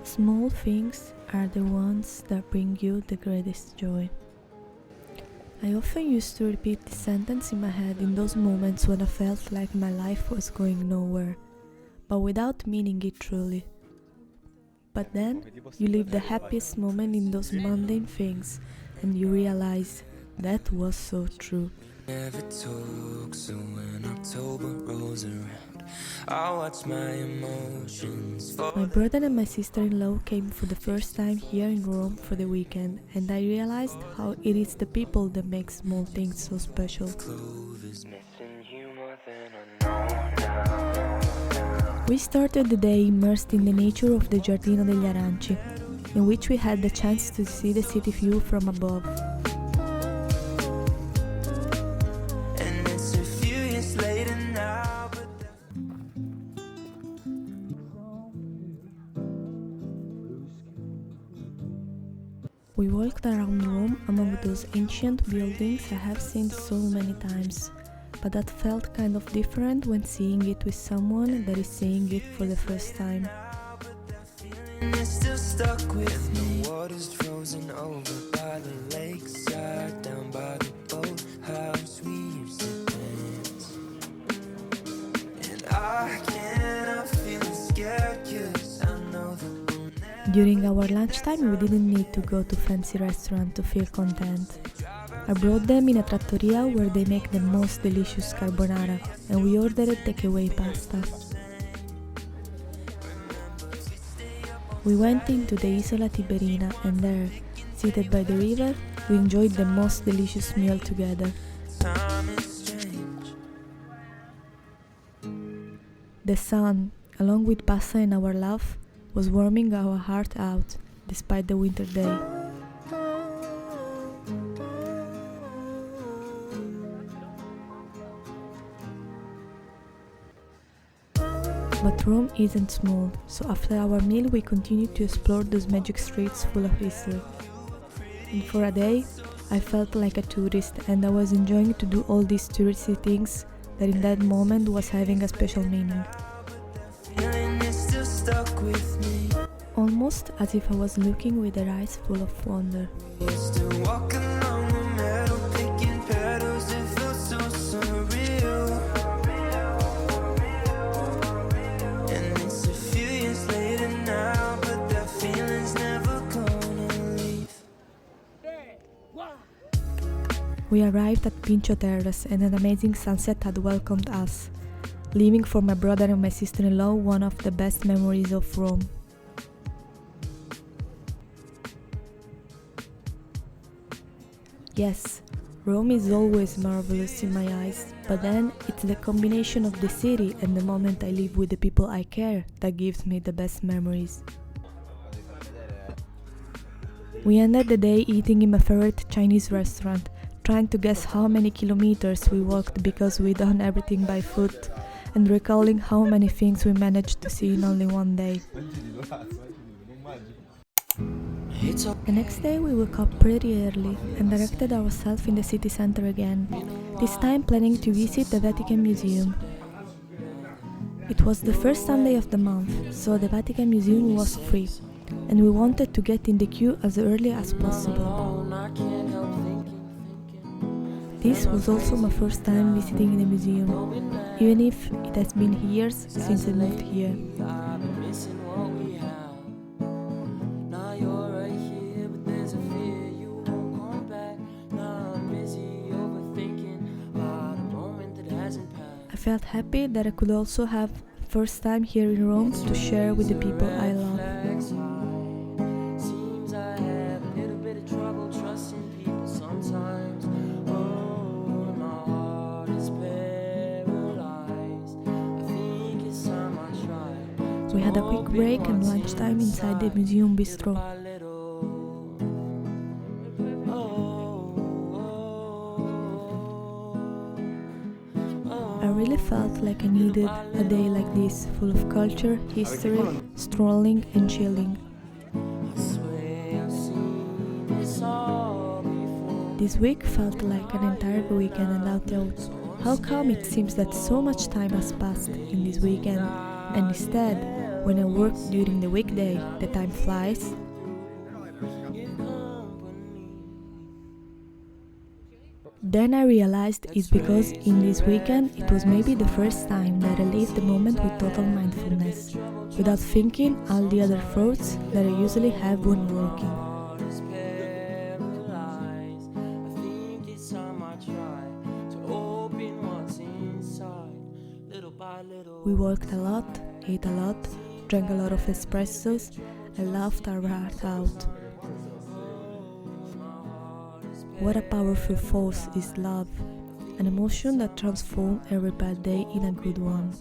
Small things are the ones that bring you the greatest joy. I often used to repeat this sentence in my head in those moments when I felt like my life was going nowhere, but without meaning it truly. But then, you live the happiest moment in those mundane things, and you realize that was so true. Never took, so when October rolls around, I watch my emotions fall. My brother and my sister-in-law came for the first time here in Rome for the weekend, and I realized how it is the people that make small things so special. We started the day immersed in the nature of the Giardino degli Aranci, in which we had the chance to see the city view from above. We walked around Rome among those ancient buildings I have seen so many times, but that felt kind of different when seeing it with someone that is seeing it for the first time. It's still stuck with me. The water's frozen over by the lakeside, down by the boathouse we used to dance. And I cannot feel scared 'cause I know that we'll never. During our lunchtime we didn't need to go to fancy restaurant to feel content. I brought them in a trattoria where they make the most delicious carbonara, and we ordered takeaway pasta. We went into the Isola Tiberina, and there, seated by the river, we enjoyed the most delicious meal together. Time is strange. The sun, along with pasta and our love, was warming our heart out, despite the winter day. But Rome isn't small, so after our meal we continued to explore those magic streets full of history. And for a day, I felt like a tourist, and I was enjoying to do all these touristy things that in that moment was having a special meaning. Feeling is still stuck with me. Almost as if I was looking with their eyes full of wonder. We used to walk along the meadow, picking petals. It felt so surreal. And it's a few years later now, but that feeling's never gonna leave. We arrived at Pincio Terrace, and an amazing sunset had welcomed us, leaving for my brother and my sister-in-law one of the best memories of Rome. Yes, Rome is always marvelous in my eyes, but then it's the combination of the city and the moment I live with the people I care that gives me the best memories. We ended the day eating in my favorite Chinese restaurant, trying to guess how many kilometers we walked because we done everything by foot, and recalling how many things we managed to see in only one day. The next day we woke up pretty early and directed ourselves in the city center again, this time planning to visit the Vatican Museum. It was the first Sunday of the month, so the Vatican Museum was free, and we wanted to get in the queue as early as possible. This was also my first time visiting the museum, even if it has been years since I moved here. I felt happy that I could also have first time here in Rome to share with the people I love. Seems I have a little bit of trouble trusting people sometimes. Oh, my heart is paralyzed. I think it's time I try. We had a quick break and lunchtime inside the museum bistro. I really felt like I needed a day like this, full of culture, history, strolling and chilling. This week felt like an entire weekend, and I thought, how come it seems that so much time has passed in this weekend, and instead When I work during the weekday, the time flies. Then I realized it's because in this weekend it was maybe the first time that I lived the moment with total mindfulness, without thinking all the other thoughts that I usually have when working. We worked a lot, ate a lot, drank a lot of espressos, and laughed our heart out. What a powerful force is love, an emotion that transforms every bad day in a good one.